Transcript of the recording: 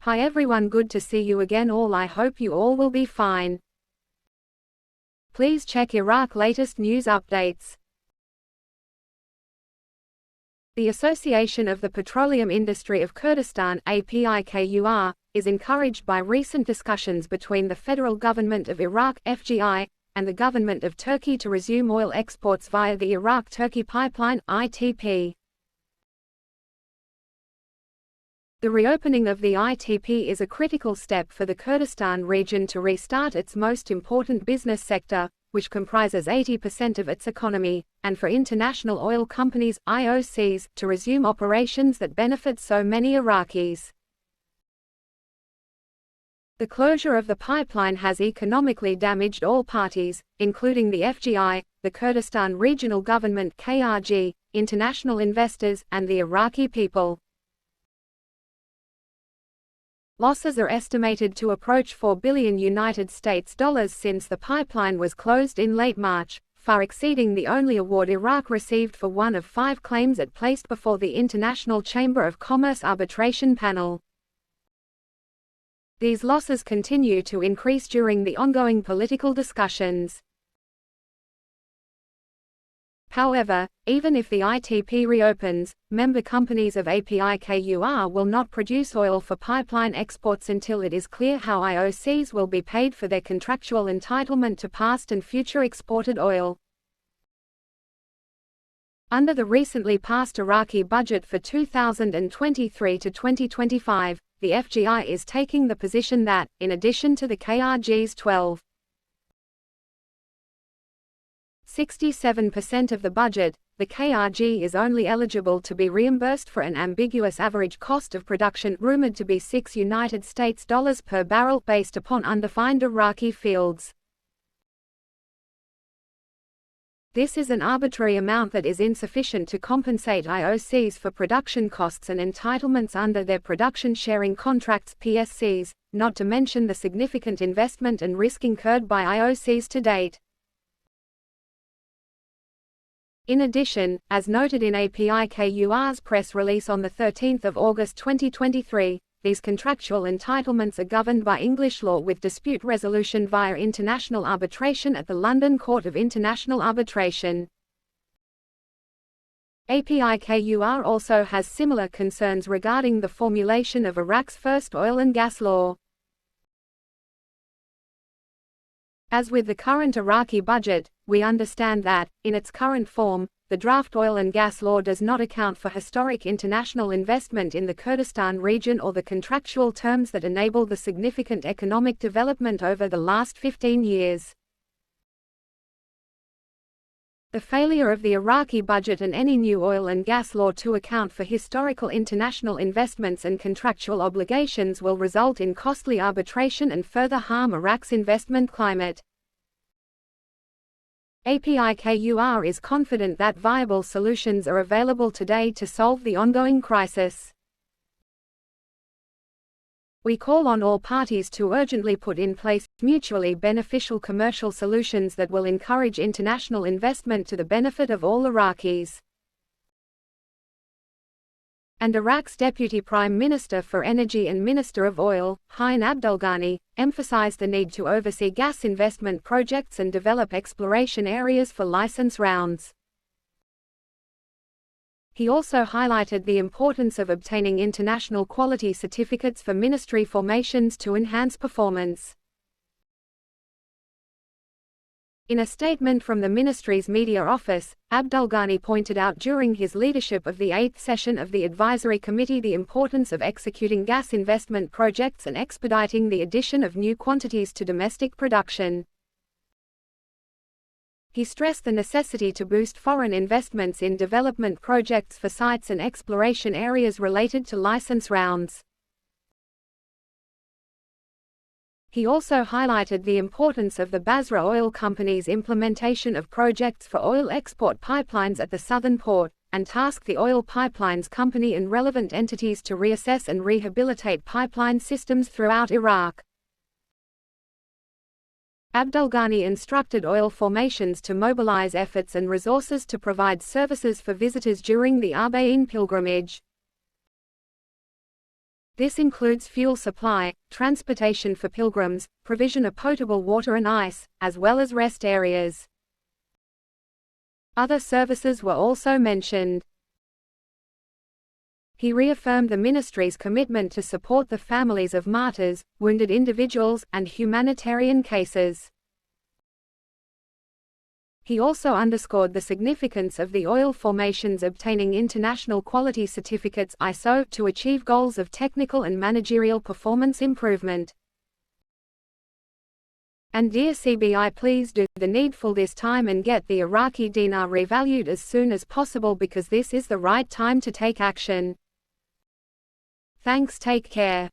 Hi everyone, good to see you again all. I hope you all will be fine. Please check Iraq latest news updates. The Association of the Petroleum Industry of Kurdistan (APIKUR) is encouraged by recent discussions between the federal government of Iraq (FGI) and the government of Turkey to resume oil exports via the Iraq-Turkey pipeline (ITP). The reopening of the ITP is a critical step for the Kurdistan region to restart its most important business sector, which comprises 80% of its economy, and for international oil companies (IOCs) to resume operations that benefit so many Iraqis. The closure of the pipeline has economically damaged all parties, including the FGI, the Kurdistan Regional Government (KRG), international investors, and the Iraqi people. Losses are estimated to approach $4 billion since the pipeline was closed in late March, far exceeding the only award Iraq received for one of 5 claims it placed before the International Chamber of Commerce arbitration panel. These losses continue to increase during the ongoing political discussions. However, even if the ITP reopens, member companies of APIKUR will not produce oil for pipeline exports until it is clear how IOCs will be paid for their contractual entitlement to past and future exported oil. Under the recently passed Iraqi budget for 2023 to 2025, the FGI is taking the position that, in addition to the KRG's 67% of the budget, the KRG is only eligible to be reimbursed for an ambiguous average cost of production rumored to be $6 per barrel based upon undefined Iraqi fields. This is an arbitrary amount that is insufficient to compensate IOCs for production costs and entitlements under their production sharing contracts (PSCs), not to mention the significant investment and risk incurred by IOCs to date. In addition, as noted in APIKUR's press release on 13 August 2023, these contractual entitlements are governed by English law with dispute resolution via international arbitration at the London Court of International Arbitration. APIKUR also has similar concerns regarding the formulation of Iraq's first oil and gas law. As with the current Iraqi budget, we understand that, in its current form, the draft oil and gas law does not account for historic international investment in the Kurdistan region or the contractual terms that enable the significant economic development over the last 15 years. The failure of the Iraqi budget and any new oil and gas law to account for historical international investments and contractual obligations will result in costly arbitration and further harm Iraq's investment climate. APIKUR is confident that viable solutions are available today to solve the ongoing crisis. We call on all parties to urgently put in place mutually beneficial commercial solutions that will encourage international investment to the benefit of all Iraqis. And Iraq's Deputy Prime Minister for Energy and Minister of Oil, Hine Abdulghani, emphasized the need to oversee gas investment projects and develop exploration areas for license rounds. He also highlighted the importance of obtaining international quality certificates for ministry formations to enhance performance. In a statement from the ministry's media office, Abdulghani pointed out during his leadership of the 8th session of the Advisory Committee the importance of executing gas investment projects and expediting the addition of new quantities to domestic production. He stressed the necessity to boost foreign investments in development projects for sites and exploration areas related to license rounds. He also highlighted the importance of the Basra Oil Company's implementation of projects for oil export pipelines at the southern port, and tasked the oil pipelines company and relevant entities to reassess and rehabilitate pipeline systems throughout Iraq. Abdulghani instructed oil formations to mobilize efforts and resources to provide services for visitors during the Arba'een pilgrimage. This includes fuel supply, transportation for pilgrims, provision of potable water and ice, as well as rest areas. Other services were also mentioned. He reaffirmed the ministry's commitment to support the families of martyrs, wounded individuals, and humanitarian cases. He also underscored the significance of the oil formations obtaining international quality certificates (ISO) to achieve goals of technical and managerial performance improvement. And dear CBI, please do the needful this time and get the Iraqi dinar revalued as soon as possible, because this is the right time to take action. Thanks, take care.